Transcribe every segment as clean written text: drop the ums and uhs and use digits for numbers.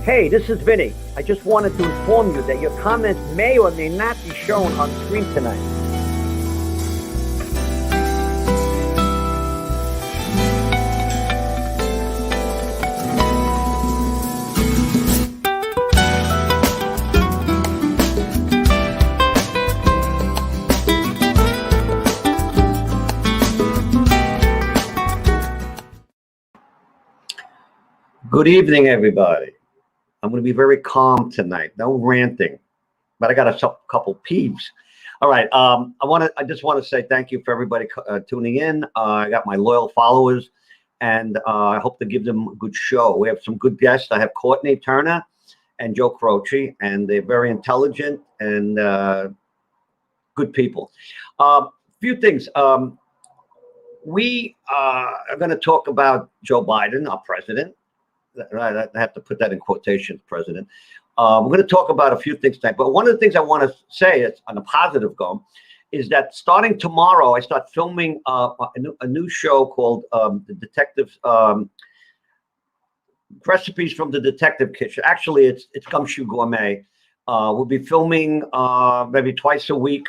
Hey, this is Vinny. I just wanted to inform you that your comments may or may not be shown on screen tonight. Good evening, everybody. I'm going to be very calm tonight. No ranting, but I got a couple peeves. All right. I just want to say thank you for everybody tuning in. I got my loyal followers, and I hope to give them a good show. We have some good guests. I have Courtney Turner and Joe Croce, and they're very intelligent and good people. Few things. We are going to talk about Joe Biden, our president. I have to put that in quotations, President. We're going to talk about a few things tonight, but one of the things I want to say is on a positive go is that starting tomorrow, I start filming a new show called The Detectives Recipes from the Detective Kitchen. Actually, it's Gumshoe Gourmet. We'll be filming maybe twice a week,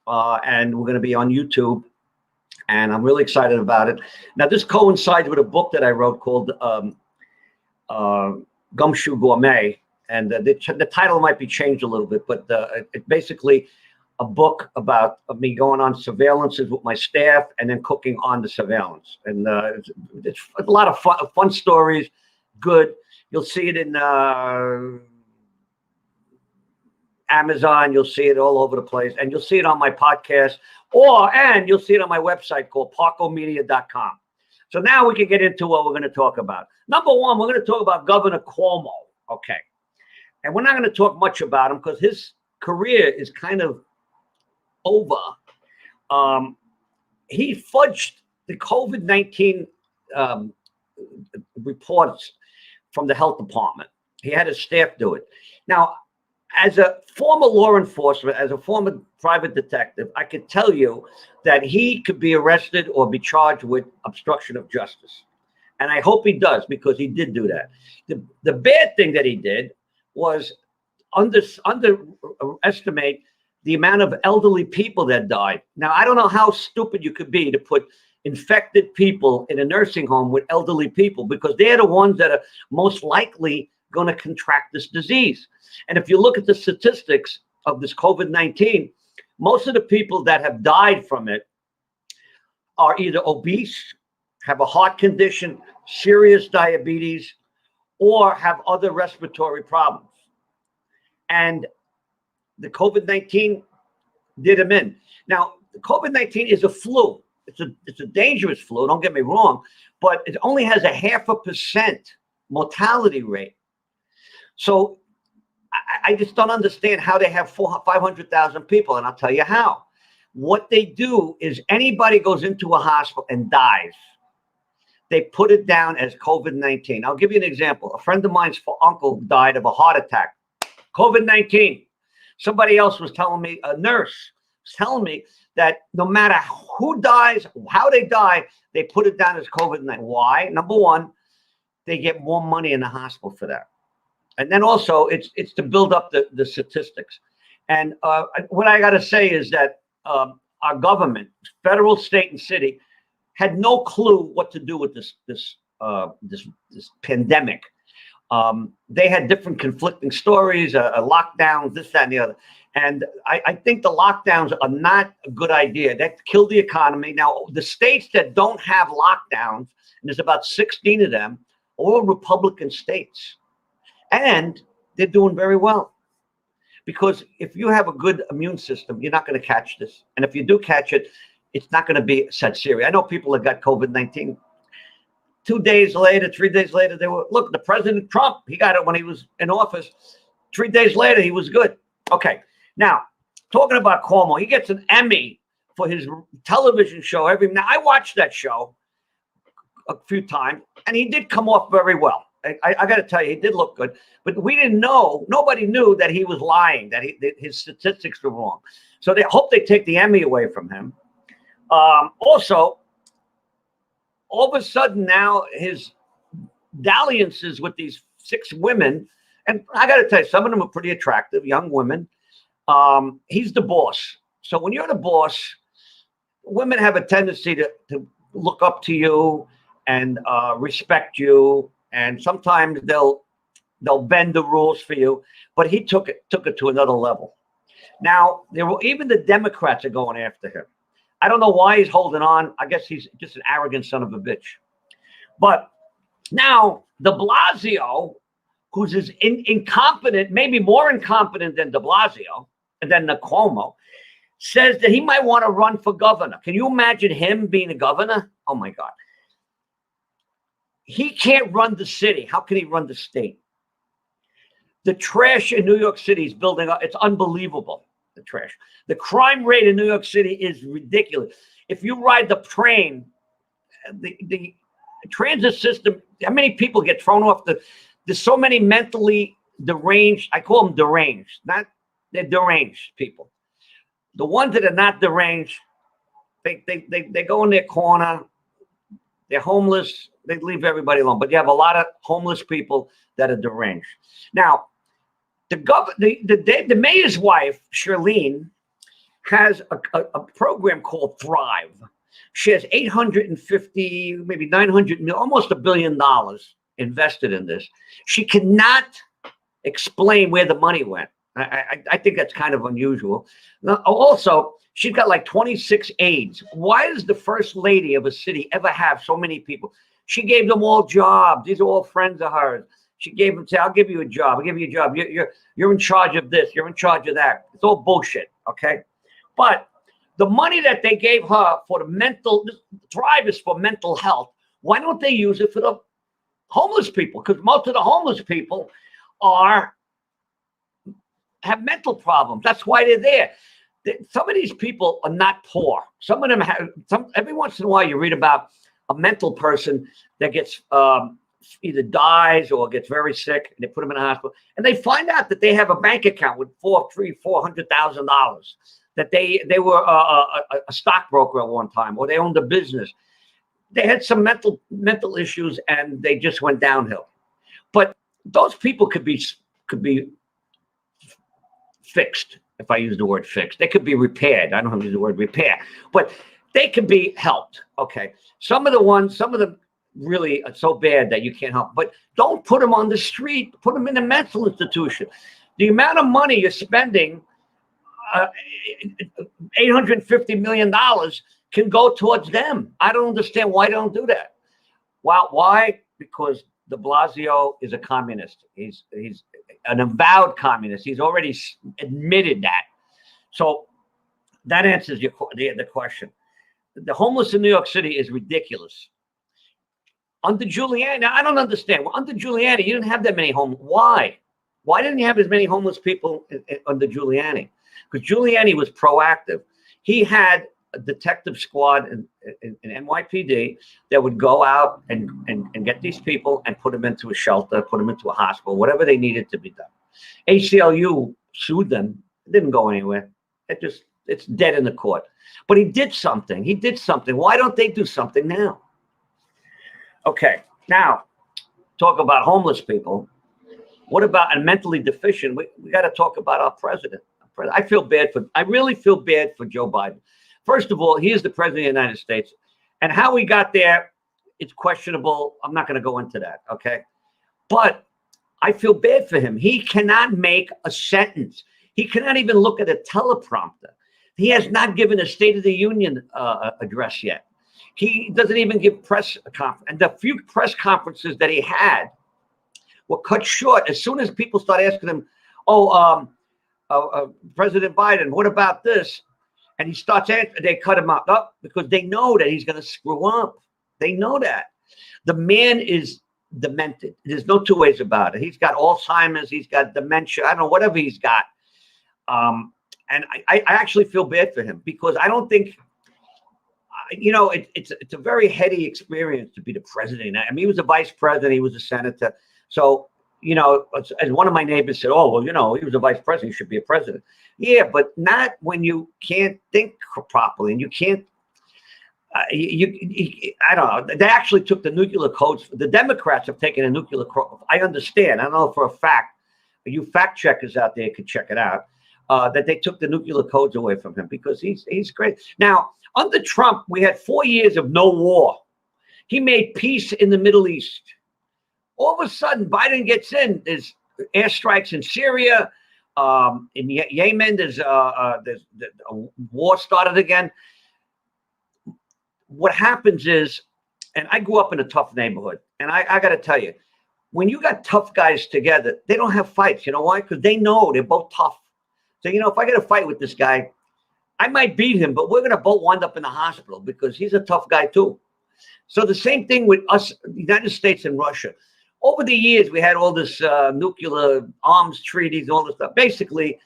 and we're going to be on YouTube, and I'm really excited about it. Now, this coincides with a book that I wrote called Gumshoe Gourmet, and the title might be changed a little bit, but it's basically a book about me going on surveillances with my staff and then cooking on the surveillance. And it's a lot of fun stories. Good. You'll see it in Amazon. You'll see it all over the place, and you'll see it on my podcast, and you'll see it on my website called parcomedia.com. So now we can get into what we're going to talk about. Number one, we're going to talk about Governor Cuomo. Okay. And we're not going to talk much about him because his career is kind of over. He fudged the COVID-19 reports from the health department. He had his staff do it. Now, as a former law enforcement, as a former private detective, I could tell you that he could be arrested or be charged with obstruction of justice. And I hope he does, because he did do that. The bad thing that he did was underestimate the amount of elderly people that died. Now, I don't know how stupid you could be to put infected people in a nursing home with elderly people, because they're the ones that are most likely going to contract this disease. And if you look at the statistics of this COVID-19, most of the people that have died from it are either obese, have a heart condition, serious diabetes, or have other respiratory problems. And the COVID-19 did them in. Now, the COVID-19 is a flu. It's a dangerous flu, don't get me wrong, but it only has a 0.5% mortality rate. So I just don't understand how they have 500,000 people, and I'll tell you how. What they do is anybody goes into a hospital and dies, they put it down as COVID-19. I'll give you an example. A friend of mine's uncle died of a heart attack. COVID-19. Somebody else was telling me, a nurse was telling me that no matter who dies, how they die, they put it down as COVID-19. Why? Number one, they get more money in the hospital for that. And then also, it's to build up the statistics. And what I got to say is that our government, federal, state, and city, had no clue what to do with this pandemic. They had different conflicting stories, a lockdown, this, that, and the other. And I think the lockdowns are not a good idea. That killed the economy. Now, the states that don't have lockdowns, and there's about 16 of them, all Republican states. And they're doing very well. Because if you have a good immune system, you're not going to catch this. And if you do catch it, it's not going to be such serious. I know people that got COVID-19. 2 days later, 3 days later, look, the President Trump, he got it when he was in office. 3 days later, he was good. Okay. Now, talking about Cuomo, he gets an Emmy for his television show. Now, I watched that show a few times, and he did come off very well. I got to tell you, he did look good, but we didn't know. Nobody knew that he was lying, that his statistics were wrong. So they hope they take the Emmy away from him. Also, all of a sudden now his dalliances with these 6 women And I got to tell you, some of them are pretty attractive, young women. He's the boss. So when you're the boss, women have a tendency to look up to you and respect you. And sometimes they'll bend the rules for you. But he took it to another level. Now, even the Democrats are going after him. I don't know why he's holding on. I guess he's just an arrogant son of a bitch. But now de Blasio, who's as incompetent, maybe more incompetent than de Blasio and than Cuomo, says that he might want to run for governor. Can you imagine him being a governor? Oh, my God. He can't run the city. How can he run the state? The trash in New York City is building up. It's unbelievable, the trash. The crime rate in New York City is ridiculous. If you ride the train, the transit system, how many people get thrown off there's so many mentally deranged. I call them deranged. They're deranged people. The ones that are not deranged, they go in their corner. They're homeless. They leave everybody alone. But you have a lot of homeless people that are deranged. Now, the mayor's wife, Shirlene, has a program called Thrive. She has 850, maybe 900 million, almost $1 billion invested in this. She cannot explain where the money went. I think that's kind of unusual. Now, also, she's got like 26 aides. Why does the first lady of a city ever have so many people? She gave them all jobs. These are all friends of hers. She gave them, say, I'll give you a job. I'll give you a job. You're in charge of this. You're in charge of that. It's all bullshit, okay? But the money that they gave her for the mental, Thrive is for mental health. Why don't they use it for the homeless people? Because most of the homeless people have mental problems. That's why they're there. Some of these people are not poor. Some of them have, every once in a while you read about a mental person that gets either dies or gets very sick, and they put them in a hospital, and they find out that they have a bank account with $400,000, that they were a stockbroker at one time, or they owned a business. They had some mental issues, and they just went downhill. But those people could be fixed. If I use the word fixed, they could be repaired. I don't use the word repair, but they could be helped. Okay. Some of them really are so bad that you can't help, but don't put them on the street, put them in a mental institution. The amount of money you're spending, $850 million, can go towards them. I don't understand why they don't do that. Why? Because de Blasio is a communist. He's an avowed communist. He's already admitted that. So that answers the question. The homeless in New York City is ridiculous. Under Giuliani, I don't understand. Well, under Giuliani, you didn't have that many homeless. Why? Why didn't you have as many homeless people under Giuliani? Because Giuliani was proactive. He had a detective squad in NYPD that would go out and get these people and put them into a shelter, put them into a hospital, whatever they needed to be done. ACLU sued them. It didn't go anywhere. It's dead in the court. But he did something. Why don't they do something now? Okay, now talk about homeless people. What about a mentally deficient? We got to talk about our president. I really feel bad for Joe Biden. First of all, he is the president of the United States, and how he got there, it's questionable. I'm not going to go into that, okay? But I feel bad for him. He cannot make a sentence. He cannot even look at a teleprompter. He has not given a State of the Union address yet. He doesn't even give press conference. And the few press conferences that he had were cut short. As soon as people start asking him, President Biden, what about this? And he starts answering, they cut him up because they know that he's going to screw up. They know that. The man is demented. There's no two ways about it. He's got Alzheimer's. He's got dementia. I don't know, whatever he's got. And I actually feel bad for him because I don't think, it's a very heady experience to be the president. I mean, he was a vice president. He was a senator. So, as one of my neighbors said, he was a vice president. He should be a president. Yeah, but not when you can't think properly and you can't. I don't know. They actually took the nuclear codes. The Democrats have taken a nuclear code. I understand. I don't know for a fact you fact checkers out there could check it out, that they took the nuclear codes away from him because he's great. Now, under Trump, we had 4 years of no war. He made peace in the Middle East. All of a sudden, Biden gets in. There's airstrikes in Syria. In Yemen, there's a war started again. What happens is, and I grew up in a tough neighborhood, and I got to tell you, when you got tough guys together, they don't have fights. You know why? Because they know they're both tough. So, if I get a fight with this guy, I might beat him, but we're going to both wind up in the hospital because he's a tough guy too. So the same thing with us, the United States and Russia. Over the years, we had all this nuclear arms treaties, all this stuff. Basically,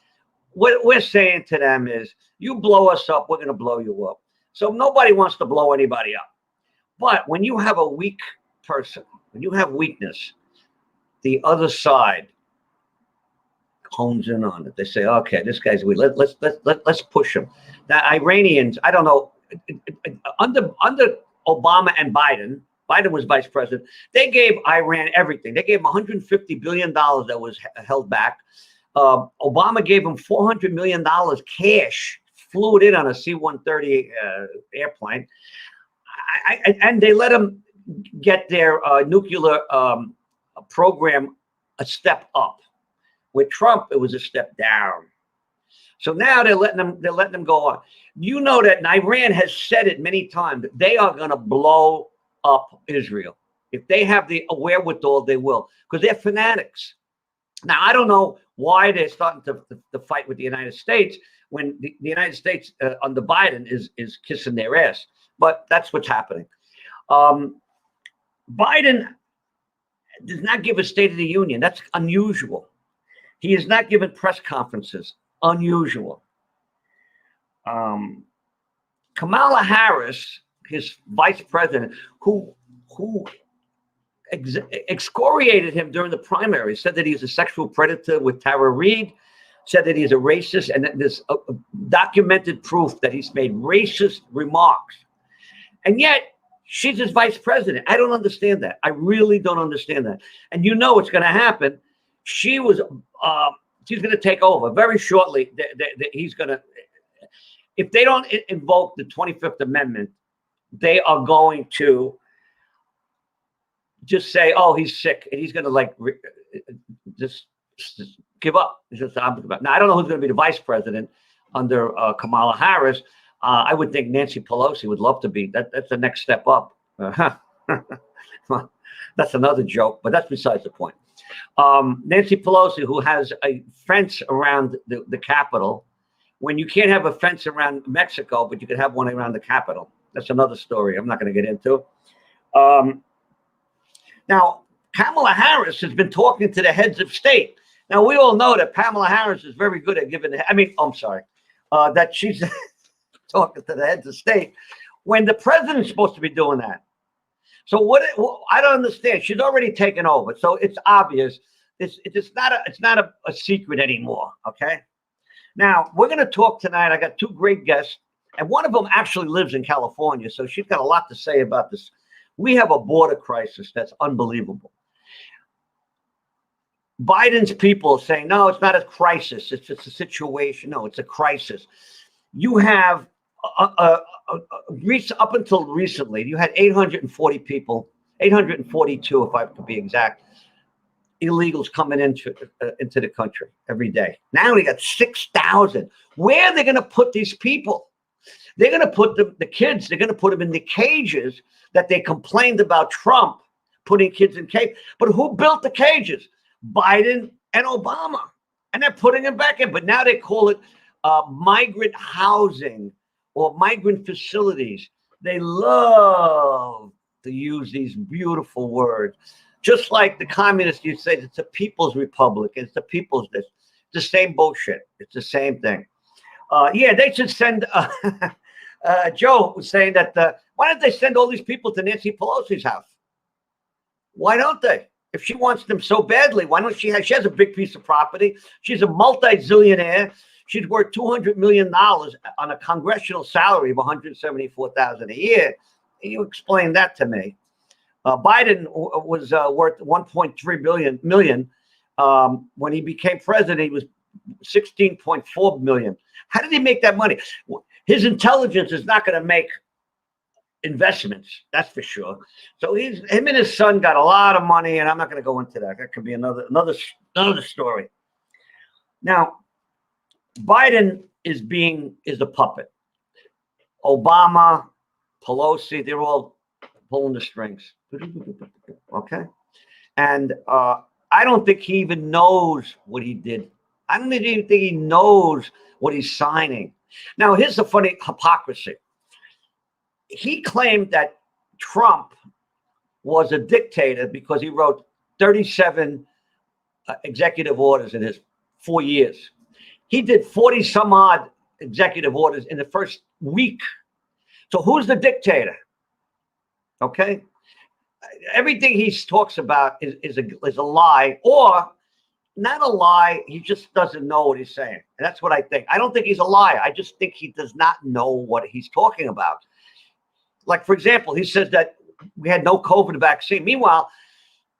what we're saying to them is, you blow us up, we're going to blow you up. So nobody wants to blow anybody up. But when you have a weak person, when you have weakness, the other side hones in on it. They say, okay, this guy's weak. Let's push him. The Iranians, I don't know, under Obama and Biden was vice president. They gave Iran everything. They gave him $150 billion that was held back. Obama gave him $400 million cash, flew it in on a C-130 airplane. And they let them get their nuclear program a step up. With Trump, it was a step down. So now they're letting them go on. You know that, and Iran has said it many times, that they are going to blow up Israel. If they have the wherewithal, they will, because they're fanatics. Now, I don't know why they're starting to fight with the United States when the United States under Biden is kissing their ass. But that's what's happening. Biden does not give a State of the Union. That's unusual. He has not given press conferences. Unusual. Kamala Harris, his vice president, who excoriated him during the primary, said that he's a sexual predator with Tara Reid, said that he's a racist, and that there's documented proof that he's made racist remarks. And yet, she's his vice president. I don't understand that. I really don't understand that. And you know what's going to happen. She's going to take over very shortly. He's going to, if they don't invoke the 25th Amendment, they are going to just say, oh, he's sick. And he's going to just give up. Now, I don't know who's going to be the vice president under Kamala Harris. I would think Nancy Pelosi would love to be. That's the next step up. Well, that's another joke, but that's besides the point. Nancy Pelosi, who has a fence around the Capitol, when you can't have a fence around Mexico, but you can have one around the Capitol. That's another story I'm not going to get into. Now, Kamala Harris has been talking to the heads of state. Now, we all know that Kamala Harris is very good at giving, that she's talking to the heads of state when the president's supposed to be doing that. So I don't understand. She's already taken over. So it's obvious. It's not a secret anymore. Okay. Now we're going to talk tonight. I got two great guests, and one of them actually lives in California. So she's got a lot to say about this. We have a border crisis that's unbelievable. Biden's people saying, no, it's not a crisis. It's just a situation. No, it's a crisis. You have up until recently, you had 840 people, 842, if I could be exact, illegals coming into the country every day. Now we got 6,000. Where are they going to put these people? They're going to put the kids, they're going to put them in the cages that they complained about Trump putting kids in cages. But who built the cages? Biden and Obama. And they're putting them back in. But now they call it migrant housing or migrant facilities. They love to use these beautiful words. Just like the communists, you say it's a people's republic. It's the people's this. The same bullshit. It's the same thing. Yeah, they should send, Joe was saying that, why don't they send all these people to Nancy Pelosi's house? Why don't they? If she wants them so badly, why don't she has a big piece of property. She's a multi-zillionaire. She's worth $200 million on a congressional salary of $174,000 a year. You explain that to me. Biden was worth $1.3 million. When he became president, he was 16.4 million. How did he make that money? His intelligence is not going to make investments, that's for sure. So him and his son got a lot of money, and I'm not going to go into that. That could be another story. Now, Biden is a puppet. Obama, Pelosi, they're all pulling the strings. Okay, and I don't think he even knows what he did. I don't even think he knows what he's signing. Now, here's the funny hypocrisy. He claimed that Trump was a dictator because he wrote 37 executive orders in his 4 years. He did 40 some odd executive orders in the first week. So who's the dictator? Okay. Everything he talks about is a lie, or not a lie. He just doesn't know what he's saying. And that's what I think. I don't think he's a liar. I just think he does not know what he's talking about. Like, for example, he says that we had no COVID vaccine. Meanwhile,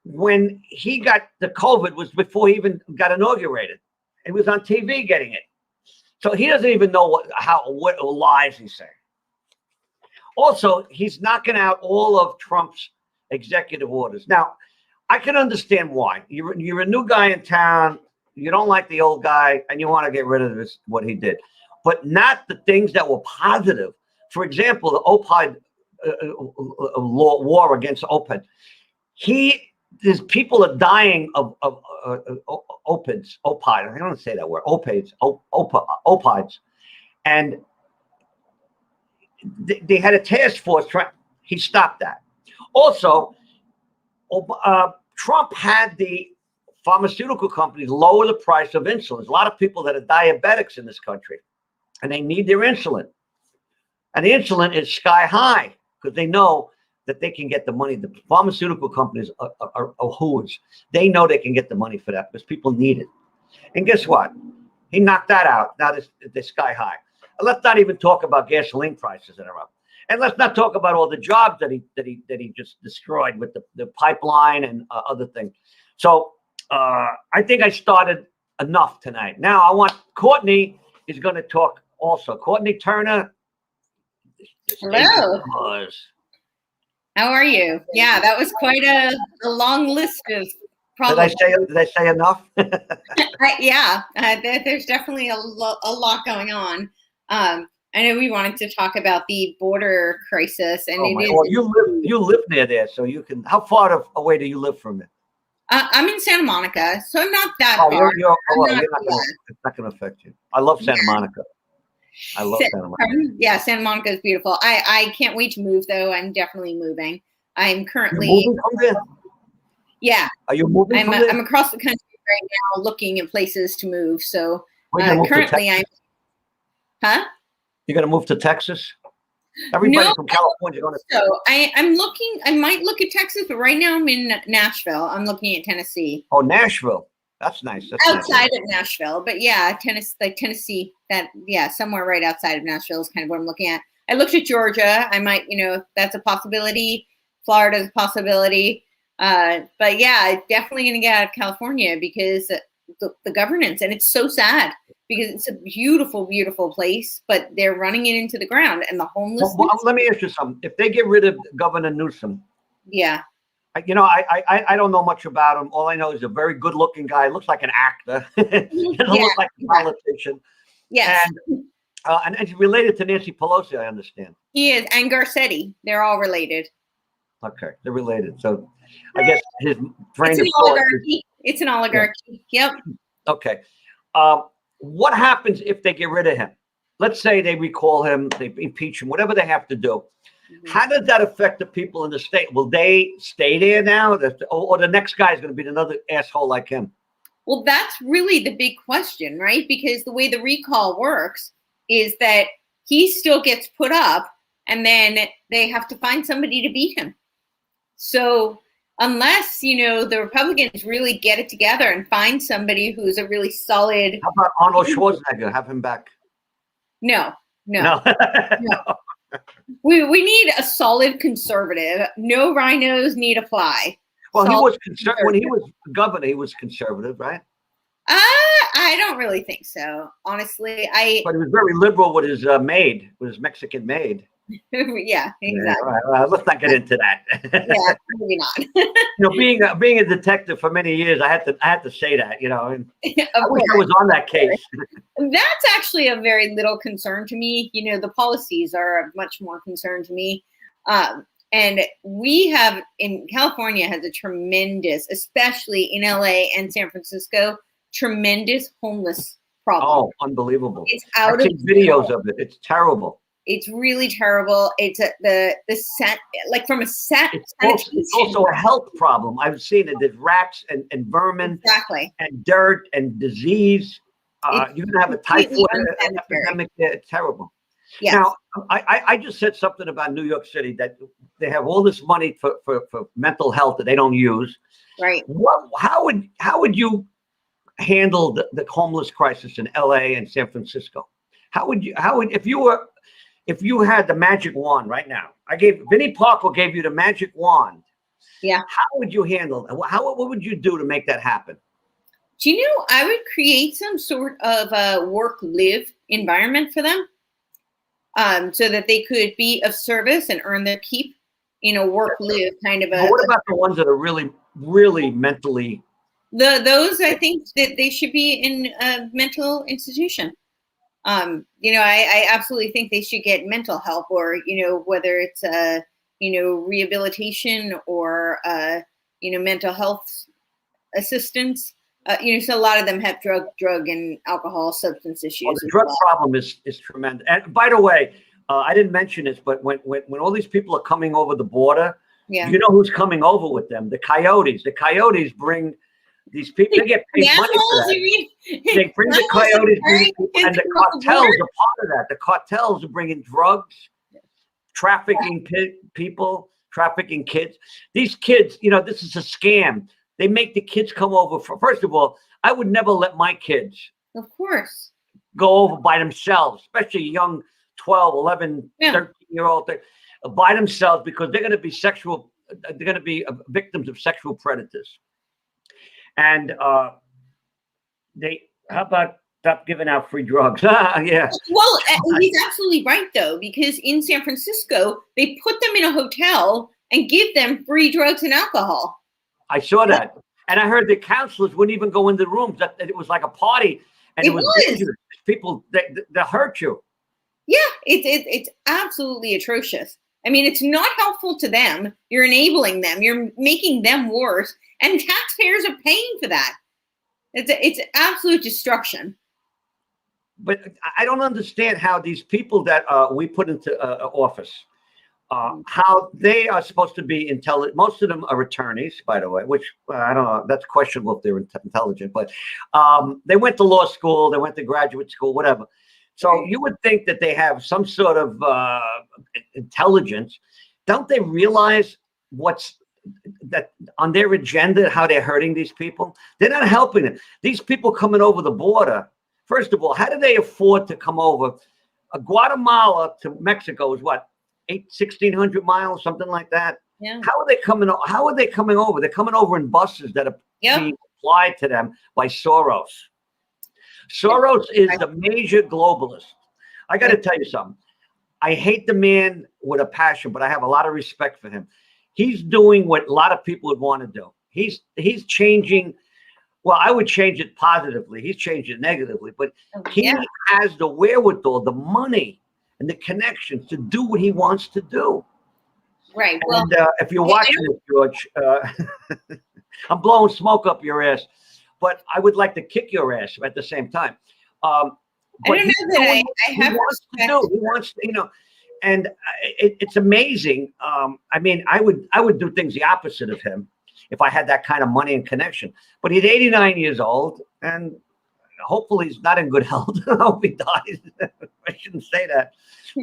when he got the COVID was before he even got inaugurated. He was on TV getting it. So he doesn't even know what lies he's saying. Also, he's knocking out all of Trump's executive orders. Now, I can understand why. You're a new guy in town. You don't like the old guy, and you want to get rid of what he did. But not the things that were positive. For example, the opioid war against opioid. There's people are dying of opiates. I don't want to say that word. Opiates, and they had a task force. He stopped that. Also, Trump had the pharmaceutical companies lower the price of insulin. There's a lot of people that are diabetics in this country, and they need their insulin. And the insulin is sky high because they know that they can get the money. The pharmaceutical companies are hoods. They know they can get the money for that because people need it. And guess what? He knocked that out. Now they're sky high. And let's not even talk about gasoline prices that are up. And let's not talk about all the jobs that he just destroyed with the pipeline and other things. So I think I started enough tonight. Now I want Courtney is going to talk also. Courtney Turner. Hello. How are you? Yeah, that was quite a long list of problems. Did I say enough? There's definitely a lot going on. I know we wanted to talk about the border crisis, and you live near there, so you can. How far away do you live from it? I'm in Santa Monica, so I'm not that far. It's not going to affect you. I love Santa Monica. I love Santa Monica. Yeah, Santa Monica is beautiful. I can't wait to move, though. I'm definitely moving. I'm currently moving from there. Yeah. Are you moving from there? I'm across the country right now, looking at places to move. So currently, Huh? You're going to move to Texas? Everybody from California is going to. So I'm looking. I might look at Texas, but right now I'm in Nashville. I'm looking at Tennessee. Oh, Nashville. That's nice. Outside of Nashville, but yeah, Tennessee. Somewhere right outside of Nashville is kind of what I'm looking at. I looked at Georgia. I might, that's a possibility. Florida's a possibility. But yeah, definitely going to get out of California because the governance, and it's so sad because it's a beautiful, beautiful place, but they're running it into the ground, and the homelessness. Well, let me ask you something. If they get rid of Governor Newsom, yeah. I don't know much about him. All I know is a very good-looking guy. Looks like an actor. Looks like a politician. Yes. And he's related to Nancy Pelosi, I understand. He is, and Garcetti. They're all related. Okay, they're related. So I guess his brain is oligarchy. It's an oligarchy. Yeah. Yep. Okay. What happens if they get rid of him? Let's say they recall him, they impeach him, whatever they have to do. Mm-hmm. How does that affect the people in the state? Will they stay there now? Or the next guy is going to be another asshole like him? Well, that's really the big question, right? Because the way the recall works is that he still gets put up and then they have to find somebody to beat him. So unless, the Republicans really get it together and find somebody who's a really solid. How about Arnold Schwarzenegger? Have him back. No. We need a solid conservative. No rhinos need apply. Well, he Salt was when he was governor, he was conservative, right? I don't really think so, honestly. But he was very liberal with his maid, with his Mexican maid. Yeah, exactly. Yeah, all right, well, let's not get into that. Yeah, maybe not. Being a detective for many years, I had to say that, and I wish I was on that case. That's actually a very little concern to me. The policies are much more concern to me. And we have in California has a tremendous, especially in LA and San Francisco, tremendous homeless problem. Oh, unbelievable! It's out I've seen videos of it. It's terrible. It's really terrible. It's the set, like from a set. It's also a health problem. I've seen it. There's rats and vermin, exactly, and dirt and disease. You're gonna have a typhoid epidemic there. It's terrible. Yes. Now, I just said something about New York City, that they have all this money for mental health that they don't use. Right. How would you handle the homeless crisis in LA and San Francisco? If you had the magic wand right now? Vinny Parco gave you the magic wand. Yeah. How would you handle it? What would you do to make that happen? Do you know, I would create some sort of a work-live environment for them, so that they could be of service and earn their keep. Work-live kind of a. But what about the ones that are really, really mentally? Those, I think that they should be in a mental institution. I absolutely think they should get mental help, or whether it's rehabilitation or mental health assistance. So a lot of them have drug and alcohol substance issues. Well, the drug problem is tremendous. And by the way, I didn't mention this, but when all these people are coming over the border, yeah, you know who's coming over with them? The coyotes. The coyotes bring these people. They get paid money for that. They bring the coyotes, and the cartels are part of that. The cartels are bringing drugs, trafficking people, trafficking kids. These kids, this is a scam. They make the kids come over. First of all, I would never let my kids, of course, go over by themselves, especially young 12, 11, 13-year-old by themselves, because they're going to be victims of sexual predators. And how about stop giving out free drugs? Yeah. Well, he's absolutely right, though, because in San Francisco, they put them in a hotel and give them free drugs and alcohol. I saw that. And I heard the counselors wouldn't even go in the rooms. That it was like a party, and it was dangerous. People that hurt you. Yeah, it's absolutely atrocious. I mean, it's not helpful to them. You're enabling them. You're making them worse, and taxpayers are paying for that. It's absolute destruction. But I don't understand how these people that we put into office, how they are supposed to be intelligent. Most of them are attorneys, by the way, which I don't know. That's questionable if they're intelligent. But they went to law school. They went to graduate school, whatever. So you would think that they have some sort of intelligence. Don't they realize what's that on their agenda, how they're hurting these people? They're not helping them. These people coming over the border, first of all, how do they afford to come over? Guatemala to Mexico is what, 1,600 miles, something like that? Yeah. How are they coming over? They're coming over in buses that are being supplied to them by Soros. Soros is the major globalist. I got to tell you something. I hate the man with a passion, but I have a lot of respect for him. He's doing what a lot of people would want to do. He's changing. Well, I would change it positively. He's changed it negatively, but he has the wherewithal, the money, and the connections to do what he wants to do. Right. And if you're watching this, George, I'm blowing smoke up your ass, but I would like to kick your ass at the same time. I don't know that I have he wants to, and it's amazing. I mean, I would do things the opposite of him if I had that kind of money and connection. But he's 89 years old, and hopefully he's not in good health. I hope he dies. I shouldn't say that.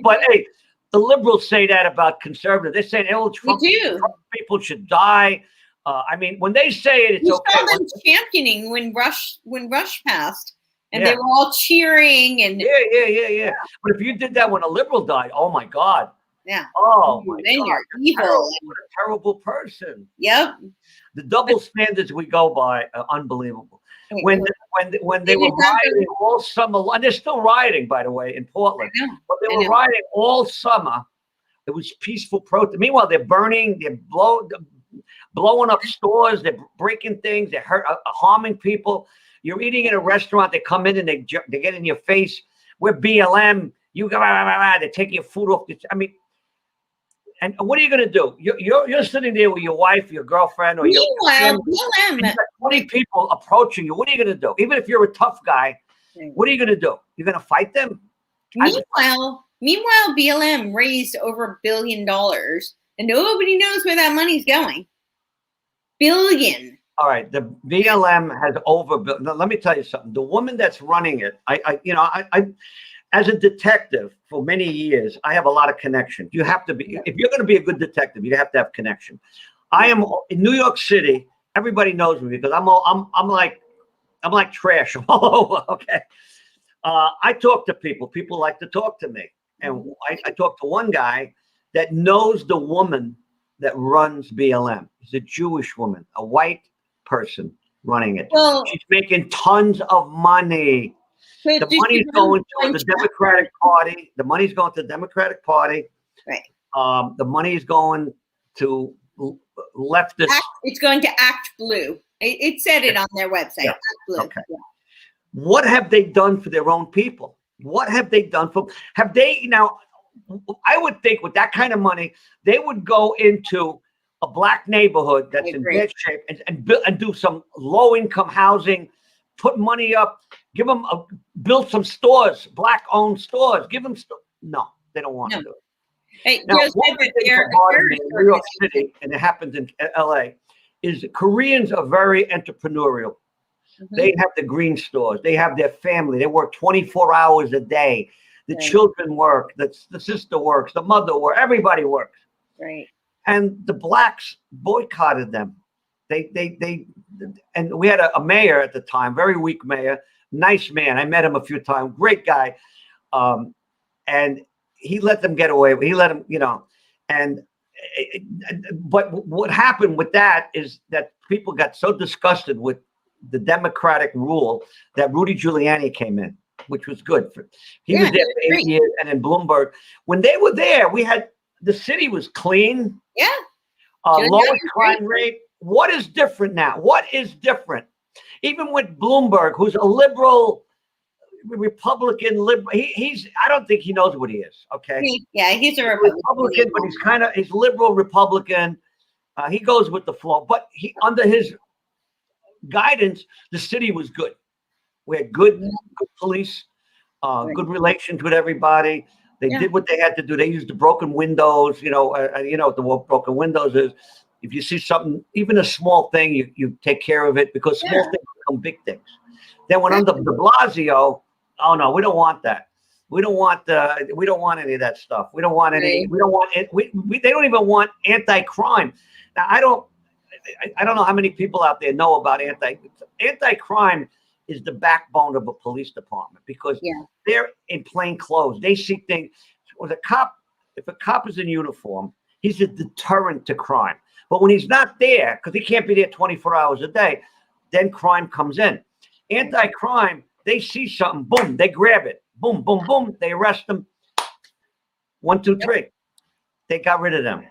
But hey, the liberals say that about conservatives. They say, Trump people should die. I mean, when they say it, it's okay. You saw them championing when Rush passed, and they were all cheering. And yeah. But if you did that when a liberal died, oh my God, Yeah. Oh my Then God, you're you're evil. what a terrible person. Yep. The double standards we go by are unbelievable. Wait, When wait. when they were rioting all summer, and they're still rioting, by the way, in Portland. I know. But they I were know. rioting all summer. It was peaceful protest. Meanwhile, they're burning, they're blowing up stores, they're breaking things, they're harming people. You're eating in a restaurant, they come in and they get in your face. We're BLM. You go, they take your food off. I mean, and what are you going to do? You're sitting there with your wife, your girlfriend, or your Meanwhile, family, and you got 20 people approaching you. What are you going to do? Even if you're a tough guy, what are you going to do? You're going to fight them? Meanwhile, BLM raised over $1 billion, and nobody knows where that money's going. Billion. All right, the BLM has overbuilt. Now, let me tell you something. The woman that's running it, I as a detective for many years, I have a lot of connections. You have to be, if you're going to be a good detective, you have to have connection. I am in New York City. Everybody knows me because I'm like trash all over. Okay, I talk to people. People like to talk to me, and I talked to one guy that knows the woman that runs BLM. She's a Jewish woman, a white person running it. Well, she's making tons of money. The money's going to the Democratic Party. The money's going to the Democratic Party. Right. The money is going to leftist. It's going to Act Blue. It said it on their website. Yeah. Act Blue. Okay. Yeah. What have they done for their own people? What have they done for? Have they now? I would think with that kind of money, they would go into a black neighborhood that's in bad shape and do some low income housing, put money up, give them build some stores, black owned stores, give them no, they don't want to do it. Hey, now, one of the things that bothers me in New York City, and it happens in LA, is Koreans are very entrepreneurial. Mm-hmm. They have the green stores, they have their family, they work 24 hours a day. The children work, the sister works, the mother works, everybody works. Right. And the blacks boycotted them. And we had a mayor at the time, very weak mayor, nice man. I met him a few times, great guy. And he let them get away. He let them, but what happened with that is that people got so disgusted with the Democratic rule that Rudy Giuliani came in, which was good. He was there for 8 years. And in Bloomberg, when they were there, the city was clean. Yeah. Lowest crime rate. What is different now? What is different? Even with Bloomberg, who's a liberal Republican, I don't think he knows what he is. Okay. He's a Republican, but he's liberal Republican. He goes with the flow, but under his guidance, the city was good. We had good police, good relations with everybody. They did what they had to do. They used the broken windows. You know what the broken windows is. If you see something, even a small thing, you take care of it because small things become big things. Then when under de Blasio, oh no, we don't want that. We don't want any of that stuff. We don't want any. We don't want it. They don't even want anti-crime. Now I don't know how many people out there know about anti-crime is the backbone of a police department because they're in plain clothes. They see things. If a cop is in uniform, he's a deterrent to crime. But when he's not there, because he can't be there 24 hours a day, then crime comes in. Anti-crime, they see something, boom, they grab it. Boom, boom, boom, they arrest them. 1, 2, 3. They got rid of them.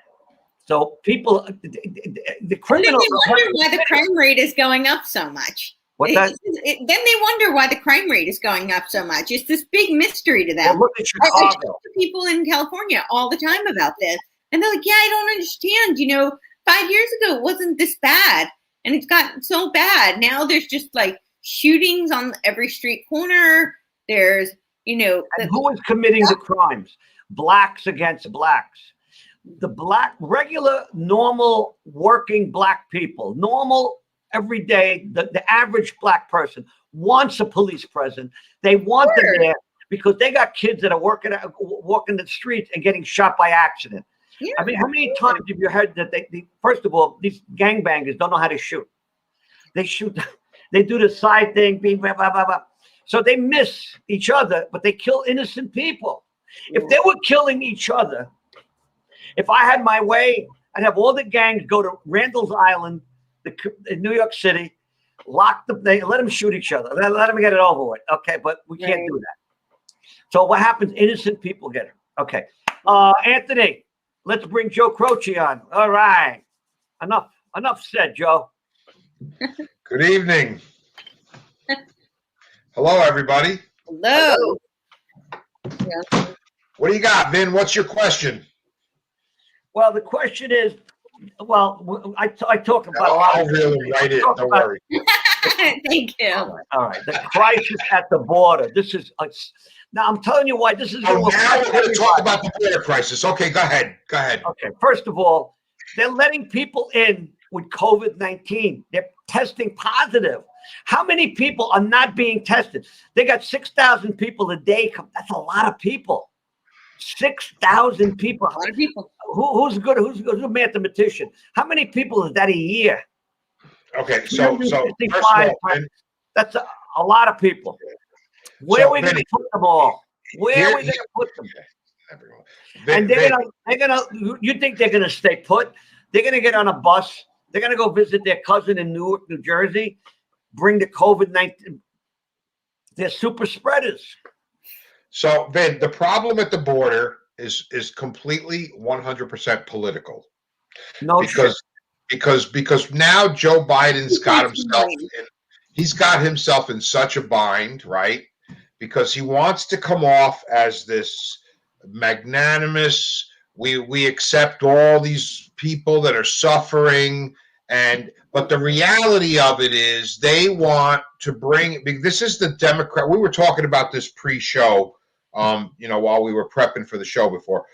So people, the criminals. Then they wonder why the crime rate is going up so much. What's that? Then they wonder why the crime rate is going up so much. It's this big mystery to them. Well, look at Chicago. I talk to people in California all the time about this. And they're like, I don't understand. 5 years ago, it wasn't this bad. And it's gotten so bad. Now there's just like shootings on every street corner. There's, and who is committing the crimes? Blacks against blacks. The regular, normal, working black people, normal, every day, the average black person wants a police presence. They want them there because they got kids that are walking the streets and getting shot by accident. Yeah. I mean, how many times have you heard that first of all, these gangbangers don't know how to shoot. They shoot, they do the side thing, blah, blah, blah, blah. So they miss each other, but they kill innocent people. If they were killing each other, If I had my way, I'd have all the gangs go to Randall's Island, in New York City, lock them, let them shoot each other. Let them get it over with. Okay, but we can't do that. So what happens? Innocent people get hurt. Okay. Anthony, let's bring Joe Croce on. All right. Enough said, Joe. Good evening. Hello, everybody. Hello. Yeah. What do you got, Vin? What's your question? Well, the question is, I talk about a lot. I'll really write it. Don't worry. Thank you. All right. The crisis at the border. This is now. I'm telling you why this is. Now we're going to talk about the border crisis. Okay, go ahead. Okay. First of all, they're letting people in with COVID-19. They're testing positive. How many people are not being tested? They got 6,000 people a day. That's a lot of people. 6,000 people. A lot of people. Who's a mathematician? How many people is that a year? Okay, so first of all, that's a lot of people. Where are we going to put them all? Where are we going to put them? And they're gonna. You think they're going to stay put? They're going to get on a bus. They're going to go visit their cousin in Newark, New Jersey. Bring the COVID-19. They're super spreaders. So, Vin, the problem at the border is completely 100% political. No, because now Joe Biden's got himself in such a bind, right? Because he wants to come off as this magnanimous. We accept all these people that are suffering, but the reality of it is they want to bring. This is the Democrat. We were talking about this pre-show. While we were prepping for the show before.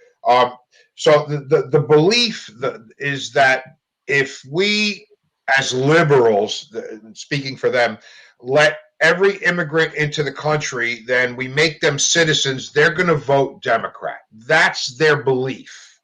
So the belief is that if we, as liberals, speaking for them, let every immigrant into the country, then we make them citizens, they're going to vote Democrat. That's their belief.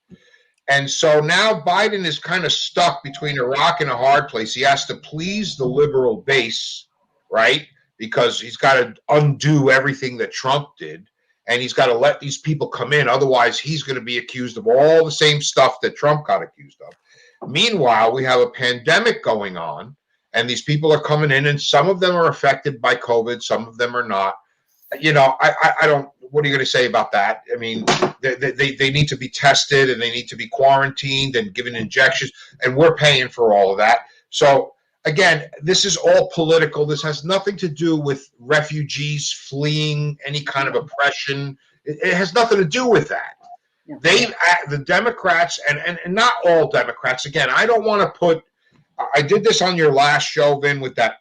And so now Biden is kind of stuck between a rock and a hard place. He has to please the liberal base, right? Because he's got to undo everything that Trump did. And he's got to let these people come in. Otherwise, he's going to be accused of all the same stuff that Trump got accused of. Meanwhile, we have a pandemic going on, and these people are coming in, and some of them are affected by COVID. Some of them are not. I don't. What are you going to say about that? I mean, they need to be tested, and they need to be quarantined and given injections, and we're paying for all of that. So, again, this is all political. This has nothing to do with refugees fleeing any kind of oppression. It has nothing to do with that. The Democrats, and not all Democrats, again, I don't want to put, I did this on your last show, Vin, with that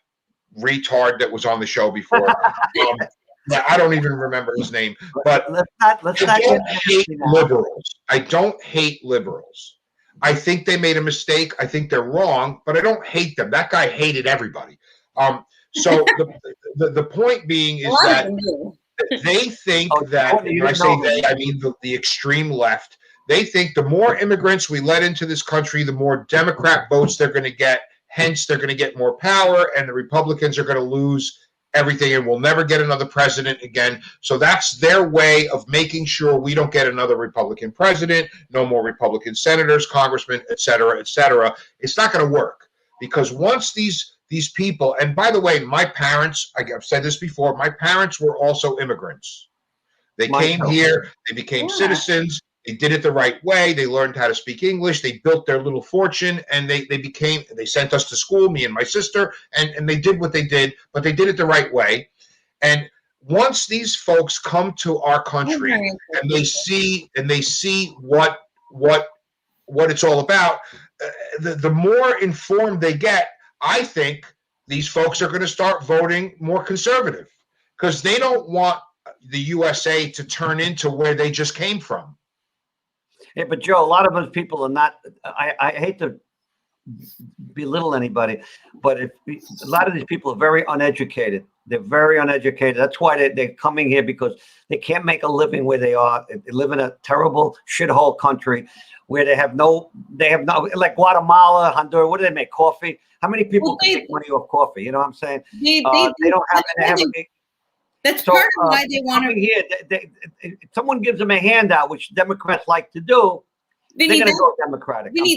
retard that was on the show before. I don't even remember his name. But I don't hate liberals. I don't hate liberals. I think they made a mistake. I think they're wrong, but I don't hate them. That guy hated everybody. So the point being is that they think that, when I say they, I mean the extreme left, they think the more immigrants we let into this country, the more Democrat votes they're going to get. Hence, they're going to get more power, and the Republicans are going to lose everything, and we'll never get another president again. So that's their way of making sure we don't get another Republican president, no more Republican senators, congressmen, et cetera, et cetera. It's not going to work, because once these people, and by the way, my parents, I've said this before, my parents were also immigrants. They came here, they became citizens, they did it the right way, they learned how to speak English, they built their little fortune, and they sent us to school, me and my sister, and they did what they did, but they did it the right way. And once these folks come to our country and they see what it's all about, the more informed they get, I think these folks are going to start voting more conservative, because they don't want the USA to turn into where they just came from. Yeah, but Joe, a lot of those people are not. I hate to belittle anybody, but a lot of these people are very uneducated. They're very uneducated. That's why they're coming here, because they can't make a living where they are. They live in a terrible shithole country where they have no, like Guatemala, Honduras. What do they make? Coffee? How many people can make money off coffee? You know what I'm saying? They don't have. That's part of why they want to. Here, someone gives them a handout, which Democrats like to do. they're Vinny, going to go Democratic. Vinny,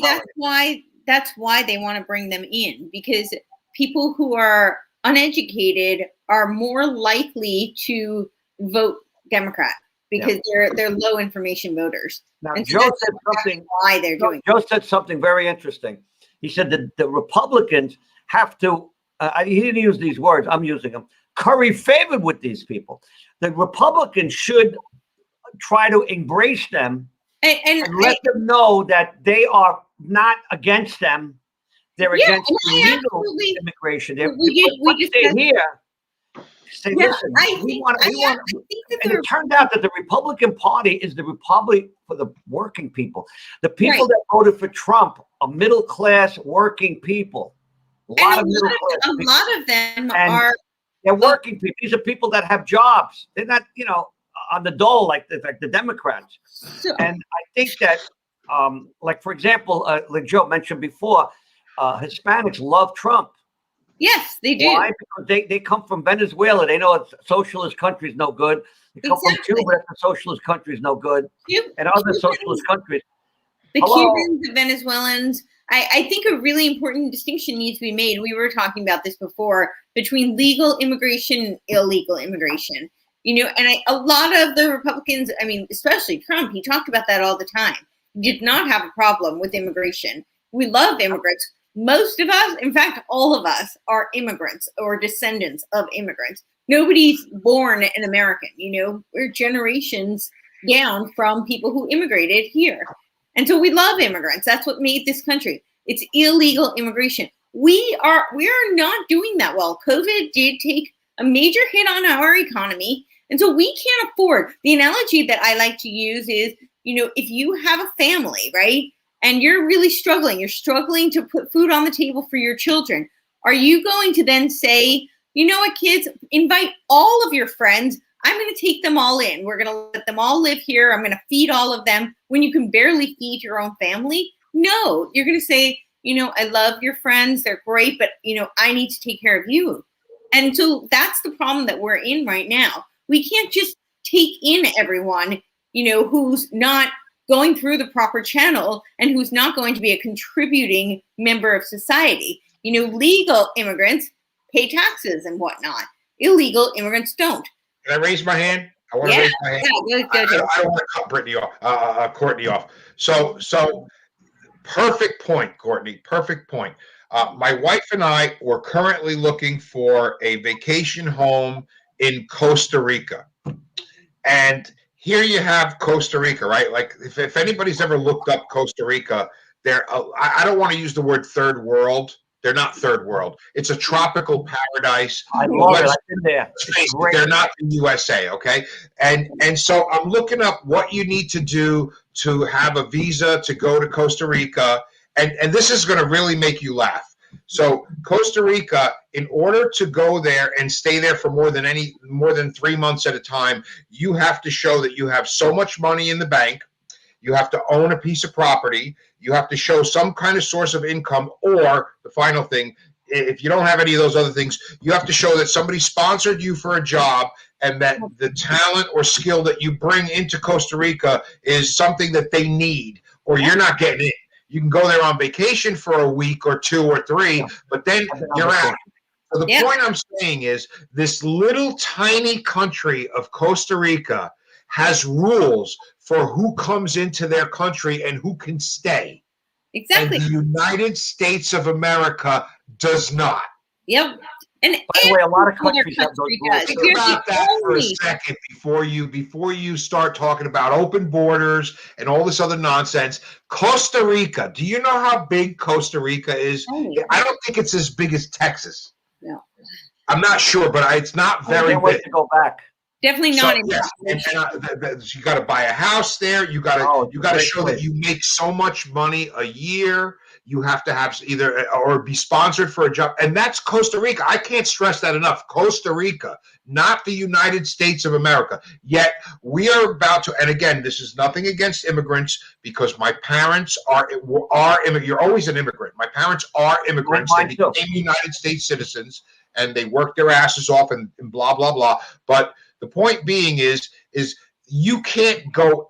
that's why they want to bring them in, because people who are uneducated are more likely to vote Democrat because they're low information voters. Now, and so Joe that's said something. Why they're doing. Joe said something very interesting. He said that the Republicans have to. He didn't use these words. I'm using them. Curry favored with these people. The Republicans should try to embrace them and let them know that they are not against them. They're against illegal immigration. We just stay here. Say, listen, we want. And it turned out that the Republican Party is the republic for the working people. The people that voted for Trump are middle class working people. A lot of them are. They're working people. These are people that have jobs. They're not, on the dole like the Democrats. And I think that, like for example, like Joe mentioned before, Hispanics love Trump. Yes, they do. Why? Because they come from Venezuela. They know a socialist country is no good. They come from Cuba. That's a socialist country is no good. And other socialist countries. The Cubans, the Venezuelans. I think a really important distinction needs to be made. We were talking about this before between legal immigration and illegal immigration. And a lot of the Republicans, I mean, especially Trump, he talked about that all the time. He did not have a problem with immigration. We love immigrants. Most of us, in fact, all of us are immigrants or descendants of immigrants. Nobody's born an American, we're generations down from people who immigrated here. And so we love immigrants. That's what made this country. It's illegal immigration. We are not doing that well. COVID did take a major hit on our economy. And so we can't afford. The analogy that I like to use is, if you have a family, right? And you're really struggling, to put food on the table for your children. Are you going to then say, you know what, kids, invite all of your friends. I'm going to take them all in. We're going to let them all live here. I'm going to feed all of them when you can barely feed your own family. No, you're going to say, I love your friends. They're great, but, I need to take care of you. And so that's the problem that we're in right now. We can't just take in everyone, who's not going through the proper channel and who's not going to be a contributing member of society. Legal immigrants pay taxes and whatnot. Illegal immigrants don't. Can I raise my hand? I want to raise my hand. I don't want to cut Courtney off. So perfect point, Courtney. Perfect point. My wife and I were currently looking for a vacation home in Costa Rica. And here you have Costa Rica, right? Like if anybody's ever looked up Costa Rica, I don't want to use the word third world. They're not third world. It's a tropical paradise. I love it. I've been there. They're not the USA, okay? And so I'm looking up what you need to do to have a visa to go to Costa Rica. And this is going to really make you laugh. So Costa Rica, in order to go there and stay there for more than 3 months at a time, you have to show that you have so much money in the bank. You have to own a piece of property. You have to show some kind of source of income, or the final thing, if you don't have any of those other things, you have to show that somebody sponsored you for a job and that the talent or skill that you bring into Costa Rica is something that they need, or you're not getting in. You can go there on vacation for a week or 2 or 3, but then you're out. So the point I'm saying is this little tiny country of Costa Rica has rules for who comes into their country and who can stay. Exactly. And the United States of America does not. Yep. And by the way, a lot of countries have those rules. Think about that for a second before you start talking about open borders and all this other nonsense. Costa Rica. Do you know how big Costa Rica is? I don't think it's as big as Texas. No. I'm not sure, but it's not very big. Wait to go back. Definitely not. Yes, and you got to buy a house there. You got to show that you make so much money a year. You have to have either or be sponsored for a job, and that's Costa Rica. I can't stress that enough. Costa Rica, not the United States of America. Yet we are about to. And again, this is nothing against immigrants because my parents are. You're always an immigrant. My parents are immigrants. They became United States citizens, and they worked their asses off and blah blah blah. But the point being is you can't go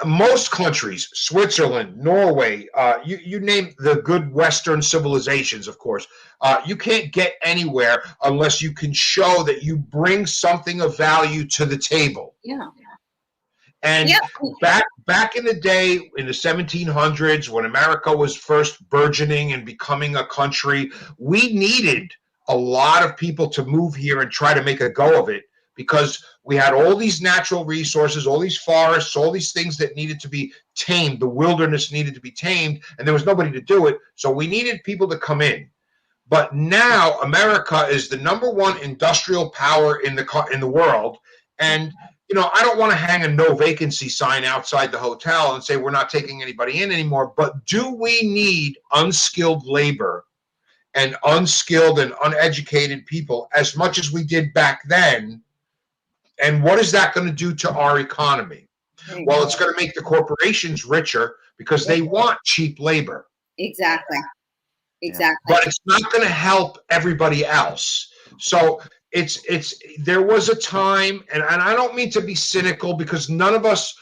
most countries, Switzerland, Norway, you name the good Western civilizations, of course, you can't get anywhere unless you can show that you bring something of value to the table. Yeah. And back in the day, in the 1700s, when America was first burgeoning and becoming a country, we needed a lot of people to move here and try to make a go of it, because we had all these natural resources, all these forests, all these things that needed to be tamed. The wilderness needed to be tamed, and there was nobody to do it. So we needed people to come in. But now America is the #1 industrial power in the world, and I don't want to hang a no vacancy sign outside the hotel and say we're not taking anybody in anymore. But do we need unskilled labor and unskilled and uneducated people as much as we did back then? And what is that going to do to our economy? Well, it's going to make the corporations richer because they want cheap labor. Exactly. But it's not going to help everybody else. So there was a time, and I don't mean to be cynical, because none of us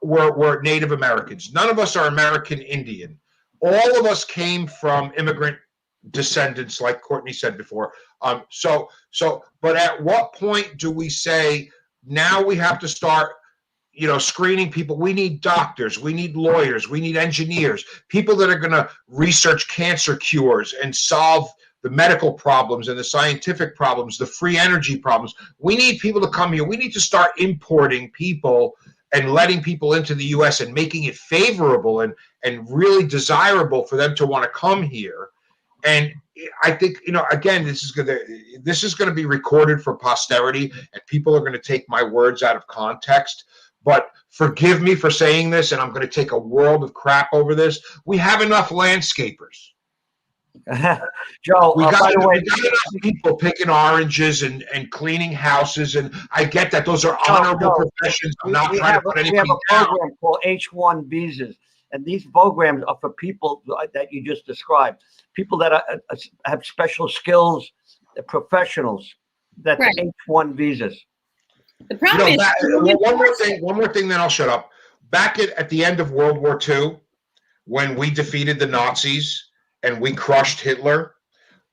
were Native Americans. None of us are American Indian. All of us came from immigrant descendants, like Courtney said before. But at what point do we say, now we have to start screening people? We need doctors, we need lawyers, we need engineers, people that are going to research cancer cures and solve the medical problems and the scientific problems, the free energy problems. We need people to come here. We need to start importing people and letting people into the U.S. and making it favorable and really desirable for them to want to come here. And I think, again, this is going to be recorded for posterity, and people are going to take my words out of context. But forgive me for saying this, and I'm going to take a world of crap over this. We have enough landscapers. Joe, we by the way, got enough people picking oranges and cleaning houses, and I get that those are honorable professions. I'm not trying to put anybody down. We have a program called H-1 visas, and these programs are for people that you just described, people that have special skills, professionals. That's H-1 visas. The problem is one more thing, then I'll shut up. Back at the end of World War II, when we defeated the Nazis and we crushed Hitler,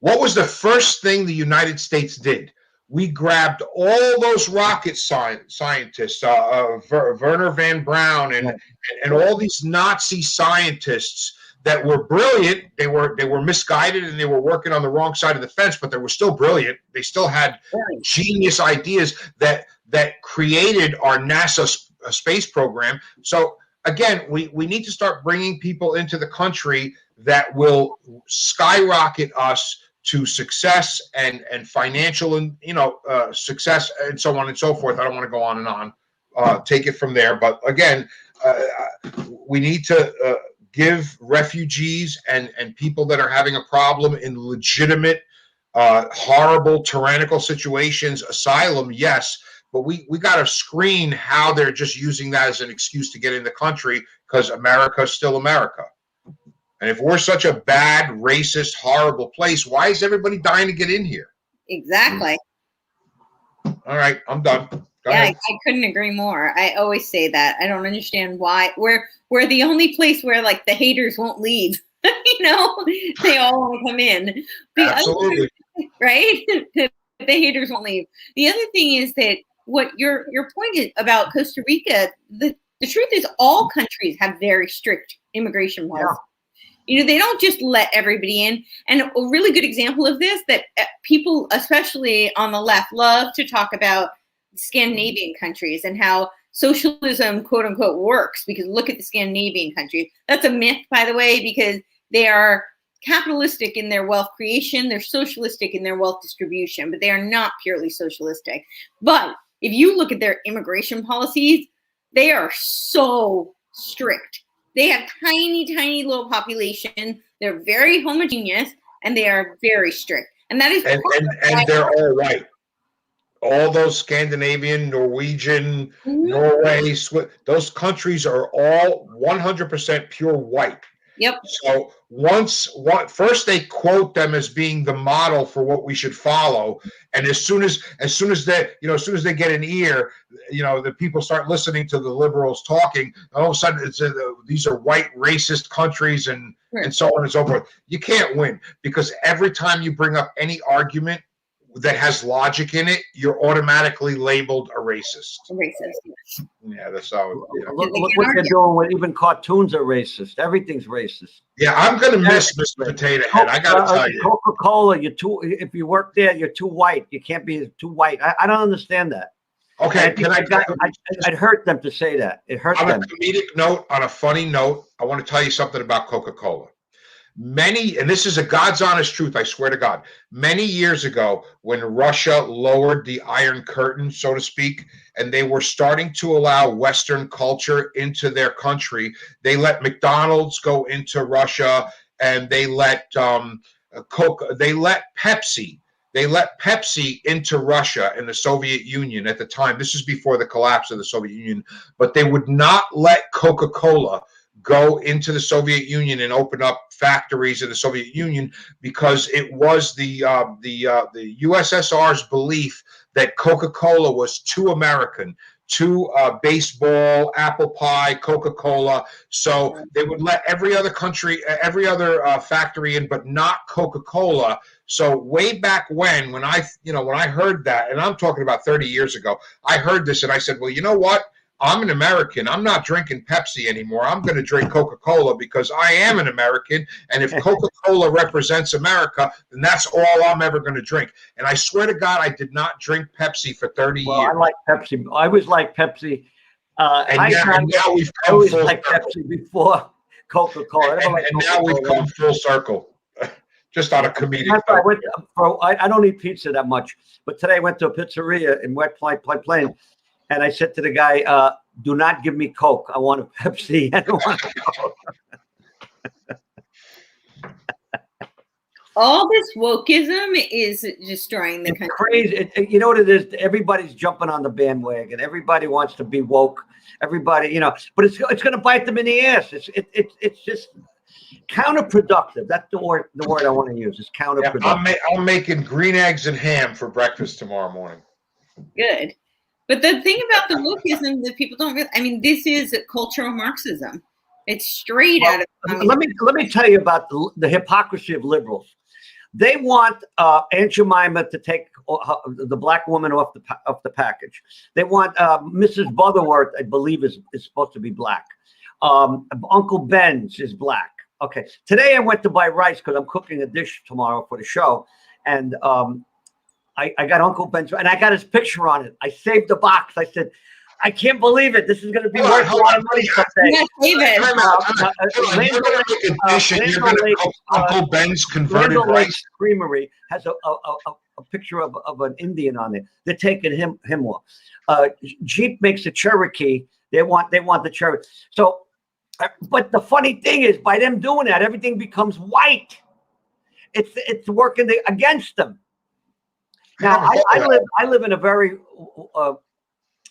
what was the first thing the United States did? We grabbed all those rocket scientists, Werner von Braun and all these Nazi scientists that were brilliant. They were misguided and they were working on the wrong side of the fence, but they were still brilliant. They still had genius ideas that created our NASA space program. So again, we need to start bringing people into the country that will skyrocket us to success and financial and success and so on and so forth. I don't want to go on and on. Take it from there. But again, we need to give refugees and people that are having a problem in legitimate, horrible, tyrannical situations asylum, yes. But we got to screen how they're just using that as an excuse to get in the country, because America is still America. And if we're such a bad, racist, horrible place, why is everybody dying to get in here? Exactly. All right, I'm done. Go I ahead. couldn't agree more. I always say that. I don't understand why. We're the only place where like the haters won't leave. They all want to come in. Absolutely. Right? The haters won't leave. The other thing is that what your point is about Costa Rica, the truth is all countries have very strict immigration laws. They don't just let everybody in. And a really good example of this that people, especially on the left, love to talk about Scandinavian countries and how socialism, quote unquote, works, because look at the Scandinavian countries. That's a myth, by the way, because they are capitalistic in their wealth creation. They're socialistic in their wealth distribution, but they are not purely socialistic. But if you look at their immigration policies, they are so strict. They have tiny, tiny little population. They're very homogeneous, and they are very strict. And that is and they're all white. All those Scandinavian, Norwegian, Norway, those countries are all 100% pure white. Yep. So first they quote them as being the model for what we should follow, and as soon as they get an ear, the people start listening to the liberals talking. All of a sudden, these are white racist countries and so on and so forth. You can't win, because every time you bring up any argument that has logic in it, you're automatically labeled a racist. Racist. Yeah, that's how. Look what they're doing with even cartoons are racist. Everything's racist. Yeah, I'm gonna miss Mr. Potato Head. I gotta tell you, Coca-Cola. If you work there, you're too white. You can't be too white. I don't understand that. Okay, I'd hurt them to say that. It hurt them. On a comedic note, on a funny note, I want to tell you something about Coca-Cola. And this is a God's honest truth, I swear to God. Many years ago, when Russia lowered the Iron Curtain, so to speak, and they were starting to allow Western culture into their country, they let McDonald's go into Russia, and they let Pepsi. They let Pepsi into Russia and the Soviet Union at the time. This is before the collapse of the Soviet Union, but they would not let Coca-Cola go into the Soviet Union and open up factories in the Soviet Union, because it was the USSR's belief that Coca-Cola was too American, too baseball, apple pie, Coca-Cola. So they would let every other country, every other factory in, but not Coca-Cola. So way back when I heard that, and I'm talking about 30 years ago, I heard this and I said, well, you know what? I'm an American. I'm not drinking Pepsi anymore. I'm going to drink Coca-Cola because I am an American. And if Coca-Cola represents America, then that's all I'm ever going to drink. And I swear to God, I did not drink Pepsi for 30 years. I like Pepsi. I always liked Pepsi. And now we've come full circle. Pepsi before Coca-Cola. And now we've come full circle. Just on a comedic note. I don't eat pizza that much, but today I went to a pizzeria in West Plain. And I said to the guy, do not give me Coke. I want a Pepsi. I don't want a Coke. All this wokeism is destroying the country. Crazy. You know what it is? Everybody's jumping on the bandwagon. Everybody wants to be woke. Everybody, but it's going to bite them in the ass. It's just counterproductive. That's the word I want to use. It's counterproductive. Yeah, I'm making green eggs and ham for breakfast tomorrow morning. Good. But the thing about the wokeism that people don't realize, this is cultural Marxism. It's straight out of. Let me tell you about the hypocrisy of liberals. They want Aunt Jemima to take the black woman off the package. They want Mrs. Butterworth, I believe, is supposed to be black. Uncle Ben's is black. Okay. Today I went to buy rice because I'm cooking a dish tomorrow for the show, and I got Uncle Ben's, and I got his picture on it. I saved the box. I said, I can't believe it. This is going to be worth a lot of money someday. Uncle Ben's converted rice Creamery has a picture of an Indian on it. They're taking him off. Jeep makes a Cherokee. They want the Cherokee. So, but the funny thing is, by them doing that, everything becomes white. It's working against them. Now, I live in a very,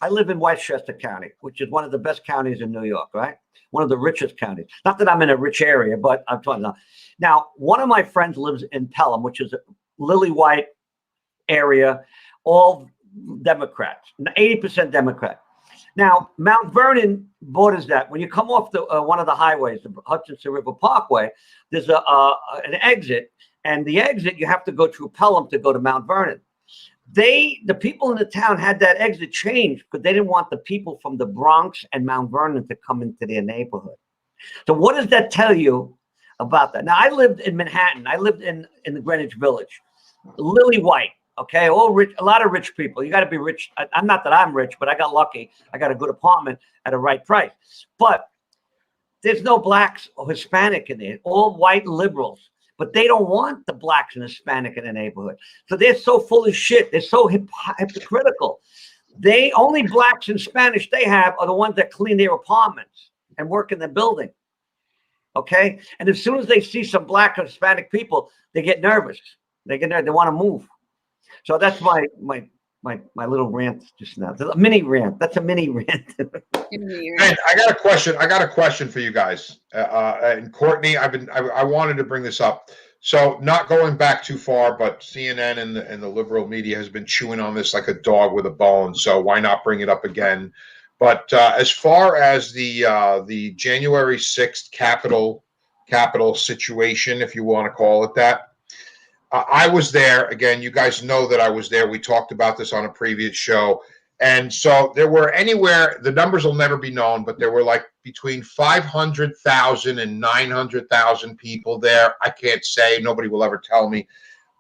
I live in Westchester County, which is one of the best counties in New York, right? One of the richest counties. Not that I'm in a rich area, but I'm talking about. Now, one of my friends lives in Pelham, which is a lily white area, all Democrats, 80% Democrat. Now, Mount Vernon borders that. When you come off the one of the highways, the Hudson River Parkway, there's an exit, and the exit, you have to go through Pelham to go to Mount Vernon. The people in the town had that exit changed because they didn't want the people from the Bronx and Mount Vernon to come into their neighborhood. So what does that tell you about that? Now, I lived in Manhattan. I lived in the Greenwich Village. Lily white, okay? All rich, a lot of rich people. You got to be rich. I'm not that I'm rich, but I got lucky. I got a good apartment at a right price. But there's no blacks or Hispanic in there. All white liberals. But they don't want the blacks and Hispanic in the neighborhood. So they're so full of shit. They're so hypocritical. They only blacks and Spanish they have are the ones that clean their apartments and work in the building. Okay? And as soon as they see some black or Hispanic people, they get nervous. They want to move. So that's my my little rant just now. A mini rant. That's a mini rant. And I got a question for you guys. And Courtney, I wanted to bring this up. So not going back too far, but CNN and the liberal media has been chewing on this like a dog with a bone. So why not bring it up again? But as far as the January 6th Capitol situation, if you want to call it that, I was there. Again, you guys know that I was there. We talked about this on a previous show. And so there were anywhere, the numbers will never be known, but there were like between 500,000 and 900,000 people there. I can't say, nobody will ever tell me.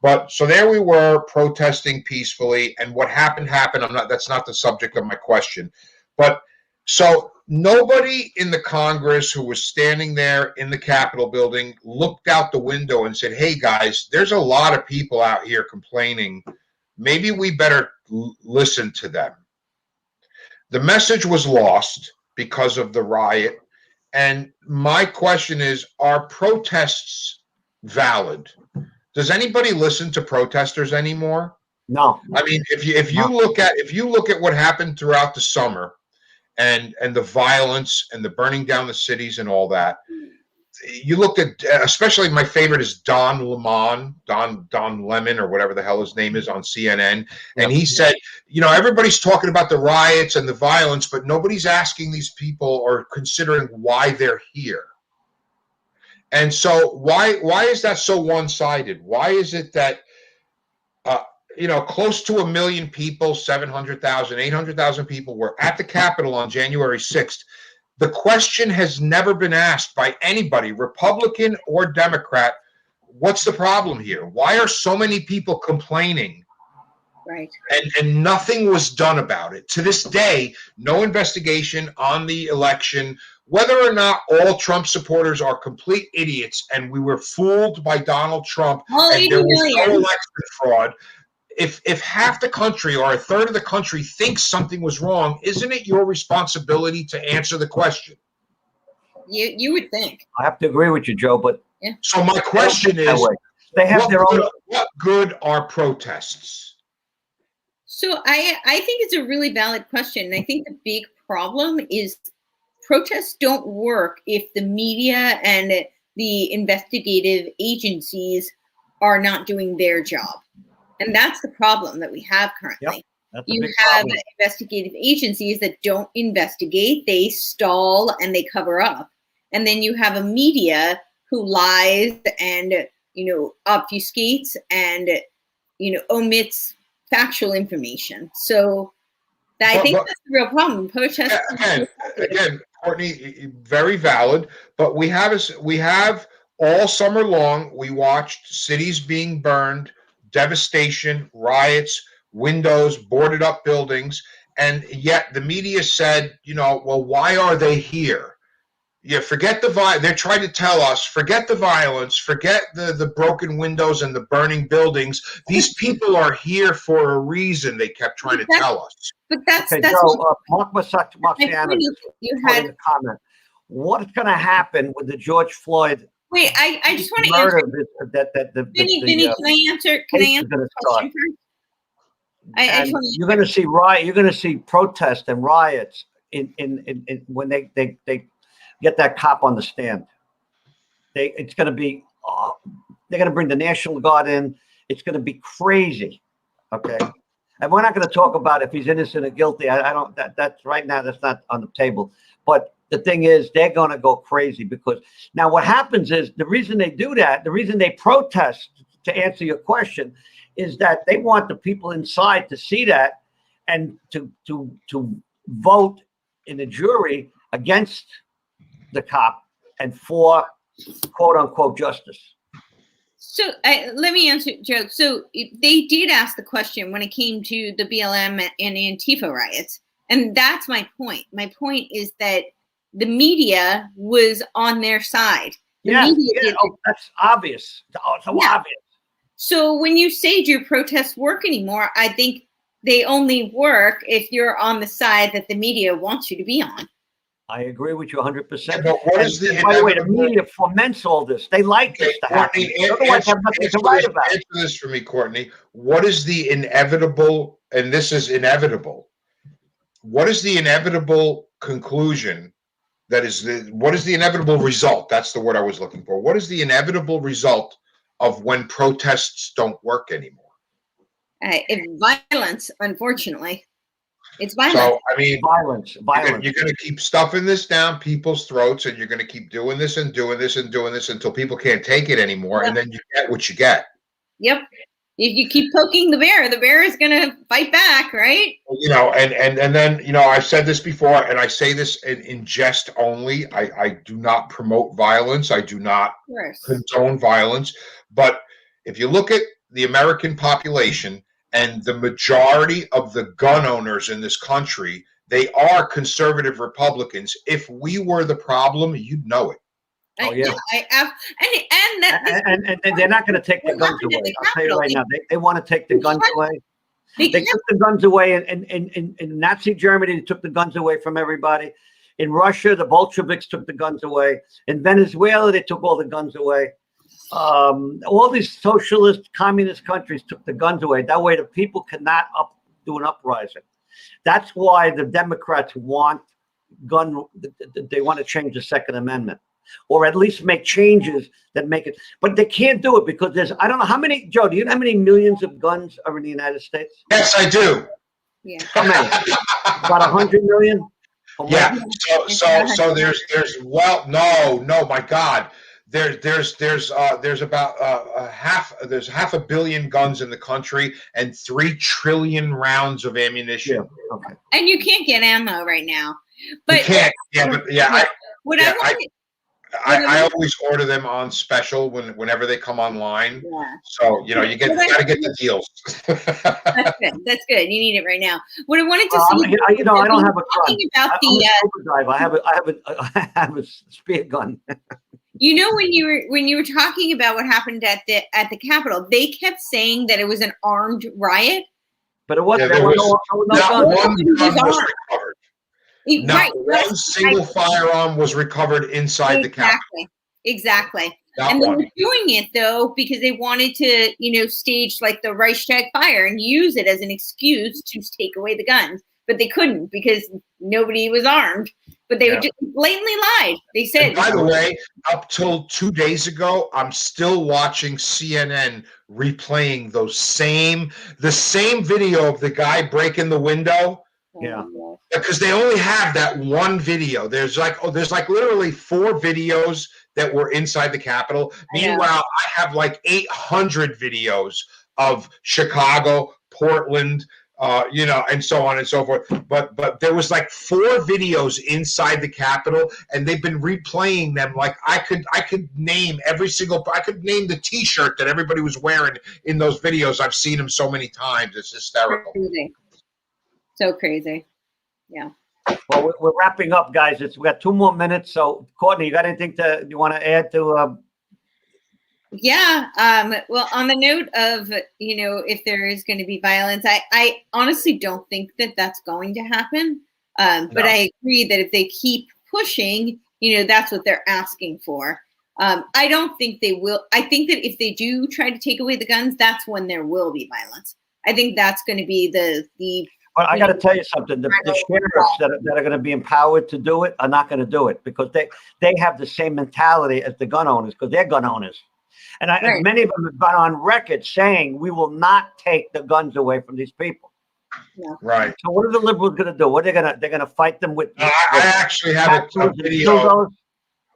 But so there we were protesting peacefully. And what happened. That's not the subject of my question. But so nobody in the Congress who was standing there in the Capitol building looked out the window and said, hey, guys, there's a lot of people out here complaining. Maybe we better listen to them. The message was lost because of the riot. And my question is, are protests valid? Does anybody listen to protesters anymore? No. I mean, if you look at what happened throughout the summer, and the violence and the burning down the cities and all that. You look at, especially my favorite is Don Lemon, Don Lemon, or whatever the hell his name is on CNN. And he said, everybody's talking about the riots and the violence, but nobody's asking these people or considering why they're here. And so why is that so one-sided? Why is it that close to 1 million people, 700,000, 800,000 people were at the Capitol on January 6th. The question has never been asked by anybody, Republican or Democrat, what's the problem here? Why are so many people complaining? Right. And nothing was done about it. To this day, no investigation on the election, whether or not all Trump supporters are complete idiots and we were fooled by Donald Trump and there was no election fraud. If half the country or a third of the country thinks something was wrong, isn't it your responsibility to answer the question? You would think. I have to agree with you, Joe, but so my question is, they have their own. What good are protests? So I think it's a really valid question. And I think the big problem is protests don't work if the media and the investigative agencies are not doing their job. And that's the problem that we have currently. Yep, you have problem. Investigative agencies that don't investigate, they stall and they cover up. And then you have a media who lies and, obfuscates and, omits factual information. So I think that's the real problem. Protests. Again, Courtney, very valid. But we have all summer long, we watched cities being burned, devastation, riots, windows, boarded up buildings, and yet the media said, well, why are they here? Forget the violence. They're trying to tell us, forget the violence, forget the broken windows and the burning buildings. These people are here for a reason, they kept trying to tell us. But that's Joe, Mark Marciano, you had a comment. What's going to happen with the George Floyd? Wait, I just want to answer. Vinny, can I answer? Can I answer the question first? You're going to see You're going to see protests and riots in when they get that cop on the stand. It's going to be. They're going to bring the National Guard in. It's going to be crazy. Okay, and we're not going to talk about if he's innocent or guilty. I don't. That's right now. That's not on the table. But the thing is, they're going to go crazy because now what happens is the reason they do that, the reason they protest, to answer your question, is that they want the people inside to see that and to vote in the jury against the cop and for quote unquote justice. So let me answer, Joe. So they did ask the question when it came to the BLM and Antifa riots. And that's my point. My point is that the media was on their side. That's obvious. It's obvious. So when you say, do your protests work anymore? I think they only work if you're on the side that the media wants you to be on. I agree with you 100%. But what is the And by the way, the inevitable? media foments all this. They like this to happen. Courtney, Otherwise, they have nothing to write about. answer this for me, Courtney. What is the inevitable, and this is inevitable, what is the inevitable conclusion what is the inevitable result? That's the word I was looking for. What is the inevitable result of when protests don't work anymore? It's violence, unfortunately. It's violence. So, I mean, Violence. you're going to keep stuffing this down people's throats, and you're going to keep doing this and doing this and doing this until people can't take it anymore, and then you get what you get. Yep. If you keep poking the bear is going to fight back, right? And then, I've said this before, and I say this in jest only. I do not promote violence. I do not condone violence. But if you look at the American population and the majority of the gun owners in this country, they are conservative Republicans. If we were the problem, you'd know it. Oh yeah, and they're not going to take the guns away. I'll tell you right now, they want to take the guns away. They took the guns away in Nazi Germany. They took the guns away from everybody. In Russia, the Bolsheviks took the guns away. In Venezuela, they took all the guns away. All these socialist, communist countries took the guns away. That way, the people cannot do an uprising. That's why the Democrats want they want to change the Second Amendment, or at least make changes that make it. But they can't do it because I don't know how many, Joe, do you know how many millions of guns are in the United States? Yes, I do. Yeah. How many? About 100 million? Yeah. So there's no, my God. There's about half a billion guns in the country and 3 trillion rounds of ammunition. Yeah. Okay. And you can't get ammo right now. But you can't. Yeah, but yeah, I always order them on special whenever they come online. Yeah. So you got to get the deals. That's good. You need it right now. What I wanted to see, I don't have a gun. About I have a spear gun. When you were talking about what happened at the Capitol, they kept saying that it was an armed riot. But it wasn't. Not one gun was recovered. Not one single firearm was recovered inside the Capitol. Exactly. And they were doing it though because they wanted to, stage like the Reichstag fire and use it as an excuse to take away the guns. But they couldn't because nobody was armed. But they just blatantly lied. They said. And by the way, up till 2 days ago, I'm still watching CNN replaying the same video of the guy breaking the window. Yeah. Because they only have that one video. There's like literally 4 videos that were inside the Capitol. Meanwhile, I have like 800 videos of Chicago, Portland, and so on and so forth. But there was like 4 videos inside the Capitol, and they've been replaying them. Like I could name I could name the T-shirt that everybody was wearing in those videos. I've seen them so many times. It's hysterical. So crazy. Yeah. Well, we're wrapping up, guys. We got 2 more minutes. So, Courtney, you got anything you want to add to? Yeah. Well, on the note of, if there is going to be violence, I honestly don't think that that's going to happen. But I agree that if they keep pushing, that's what they're asking for. I don't think they will. I think that if they do try to take away the guns, that's when there will be violence. I think that's going to be the But I got to tell you something. The sheriffs that are going to be empowered to do it are not going to do it because they have the same mentality as the gun owners because they're gun owners. And many of them have gone on record saying we will not take the guns away from these people. Yeah. Right. So what are the liberals going to do? What they're going to fight them with? I actually have a video.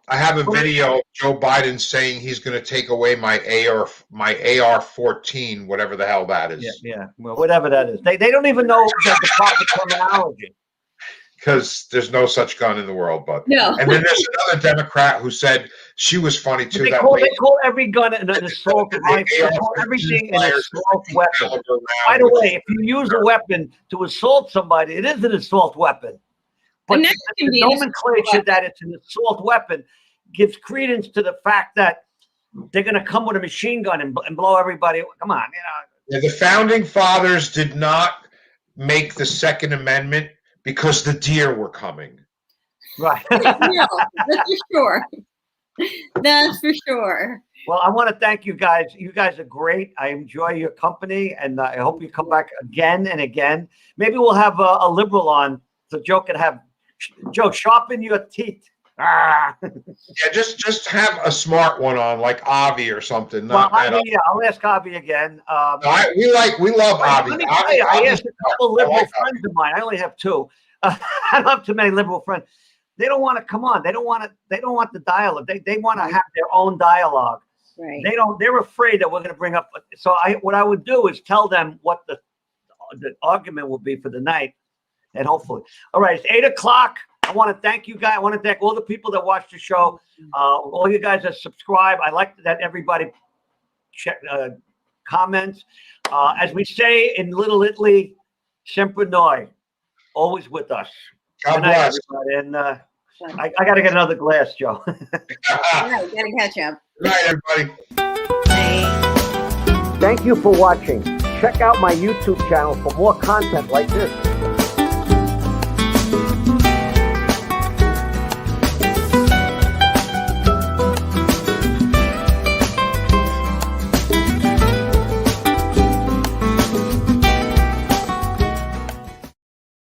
I have a video of Joe Biden saying he's going to take away my AR-14, whatever the hell that is. Yeah. Well, whatever that is. They don't even know the proper terminology. Because there's no such gun in the world, but no. And then there's another Democrat who said she was funny too. They call every gun an assault rifle. They call everything an assault weapon. By the way, if you use a weapon to assault somebody, it is an assault weapon. But the nomenclature that it's an assault weapon gives credence to the fact that they're going to come with a machine gun and blow everybody. Come on, Yeah, the founding fathers did not make the Second Amendment because the deer were coming. Right. No, that's for sure. That's for sure. Well, I want to thank you guys. You guys are great. I enjoy your company, and I hope you come back again and again. Maybe we'll have a liberal on so Joe can have Joe sharpen your teeth. Ah. Yeah, just have a smart one on, like Avi or something. Well, Not that. Avi, yeah, I'll ask Avi again. We love Avi. Let me tell you, I Avi's asked a smart. couple I liberal like friends of mine. I only have two. I don't have too many liberal friends. They don't want to come on. They don't want to. They don't want the dialogue. They want to have their own dialogue. Right. They don't. They're afraid that we're going to bring up. So what I would do is tell them what the argument will be for the night, and hopefully, all right. It's 8:00. I want to thank you guys. I want to thank all the people that watch the show. All you guys that subscribe. I like that everybody check comments. As we say in Little Italy, sempre noi, always with us. God Good night, bless. everybody. And I got to get another glass, Joe. Yeah, you gotta catch up. Good night, everybody. Thank you for watching. Check out my YouTube channel for more content like this.